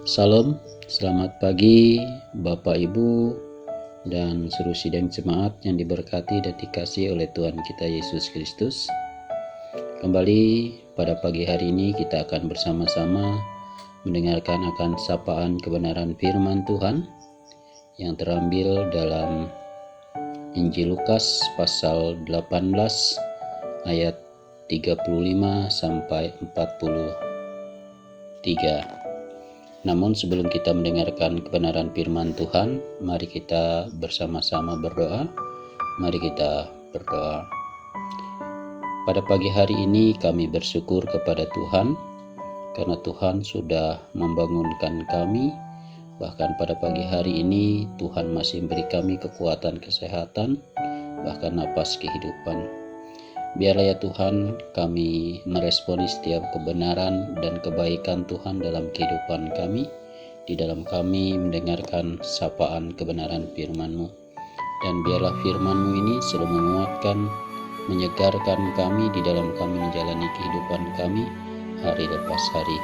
Salam, selamat pagi Bapak Ibu dan seluruh sidang jemaat yang diberkati dan dikasihi oleh Tuhan kita Yesus Kristus. Kembali pada pagi hari ini kita akan bersama-sama mendengarkan akan sapaan kebenaran firman Tuhan yang terambil dalam Injil Lukas pasal 18 ayat 35 sampai 43. Namun sebelum kita mendengarkan kebenaran firman Tuhan, mari kita bersama-sama berdoa. Mari kita berdoa. Pada pagi hari ini kami bersyukur kepada Tuhan, karena Tuhan sudah membangunkan kami. Bahkan pada pagi hari ini Tuhan masih memberi kami kekuatan kesehatan, bahkan napas kehidupan. Biarlah ya Tuhan, kami meresponi setiap kebenaran dan kebaikan Tuhan dalam kehidupan kami. Di dalam kami mendengarkan sapaan kebenaran firman-Mu. Dan biarlah firman-Mu ini selalu menguatkan, menyegarkan kami di dalam kami menjalani kehidupan kami hari lepas hari.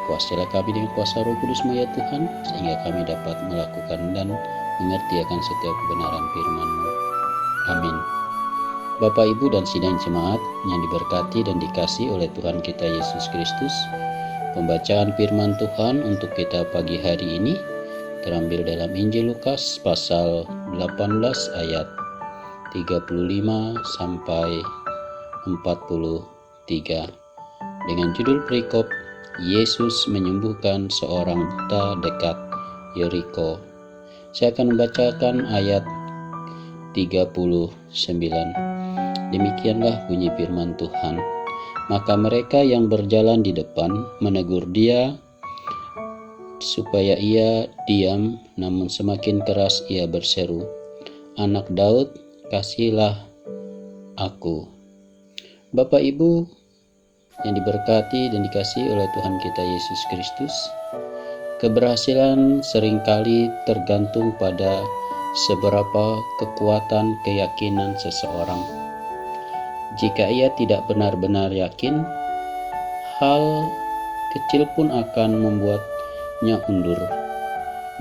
Kuasailah kami dengan kuasa Roh Kudus-Mu ya Tuhan, sehingga kami dapat melakukan dan mengerti akan setiap kebenaran firman-Mu. Amin. Bapak, Ibu, dan sidang jemaat yang diberkati dan dikasihi oleh Tuhan kita Yesus Kristus, pembacaan firman Tuhan untuk kita pagi hari ini terambil dalam Injil Lukas pasal 18 ayat 35 sampai 43 dengan judul perikop Yesus menyembuhkan seorang buta dekat Yeriko. Saya akan membacakan ayat 39. Demikianlah bunyi firman Tuhan. Maka mereka yang berjalan di depan menegur dia supaya ia diam, namun semakin keras ia berseru, "Anak Daud, kasihilah aku." Bapak Ibu yang diberkati dan dikasihi oleh Tuhan kita Yesus Kristus, keberhasilan seringkali tergantung pada seberapa kekuatan keyakinan seseorang. Jika ia tidak benar-benar yakin, hal kecil pun akan membuatnya undur.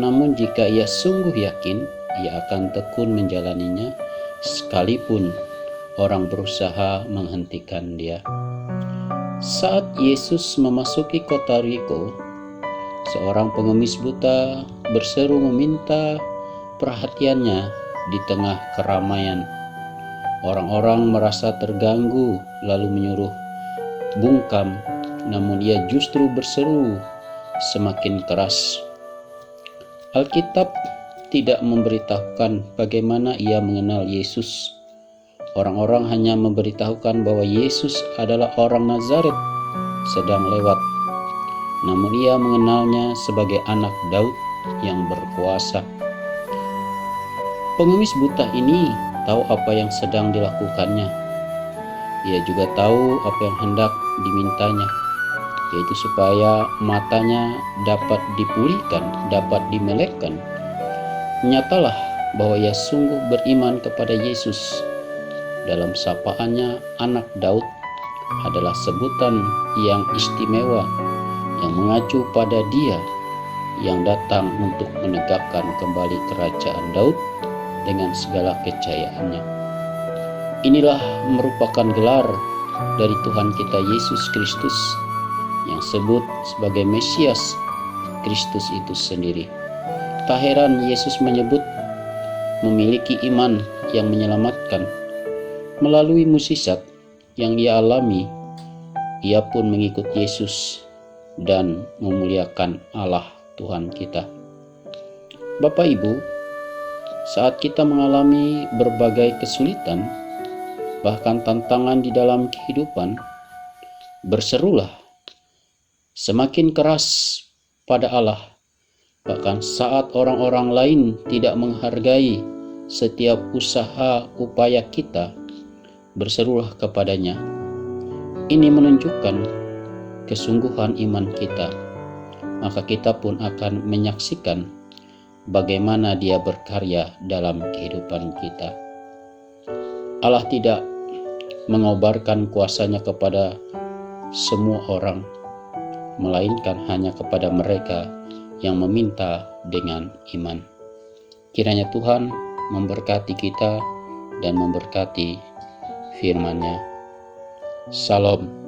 Namun jika ia sungguh yakin, ia akan tekun menjalaninya sekalipun orang berusaha menghentikan dia. Saat Yesus memasuki kota Yeriko, seorang pengemis buta berseru meminta perhatiannya di tengah keramaian. Orang-orang merasa terganggu lalu menyuruh bungkam, namun ia justru berseru semakin keras. Alkitab tidak memberitahukan bagaimana ia mengenal Yesus. Orang-orang hanya memberitahukan bahwa Yesus adalah orang Nazaret sedang lewat. Namun ia mengenalnya sebagai anak Daud yang berkuasa. Pengemis buta ini tahu apa yang sedang dilakukannya. Ia juga tahu apa yang hendak dimintanya, yaitu supaya matanya dapat dipulihkan, dapat dimelekkan. Nyatalah bahwa ia sungguh beriman kepada Yesus. Dalam sapaannya, anak Daud adalah sebutan yang istimewa yang mengacu pada dia yang datang untuk menegakkan kembali kerajaan Daud dengan segala kejayaannya. Inilah merupakan gelar dari Tuhan kita Yesus Kristus yang disebut sebagai Mesias, Kristus itu sendiri. Tak heran Yesus menyebut memiliki iman yang menyelamatkan. Melalui mukjizat yang ia alami, ia pun mengikut Yesus dan memuliakan Allah Tuhan kita. Bapak Ibu, saat kita mengalami berbagai kesulitan, bahkan tantangan di dalam kehidupan, berserulah semakin keras pada Allah. Bahkan saat orang-orang lain tidak menghargai setiap usaha upaya kita, berserulah kepadanya. Ini menunjukkan kesungguhan iman kita. Maka kita pun akan menyaksikan bagaimana dia berkarya dalam kehidupan kita. Allah tidak mengobarkan kuasanya kepada semua orang. melainkan hanya kepada mereka yang meminta dengan iman. Kiranya Tuhan memberkati kita dan memberkati firman-Nya. Salam.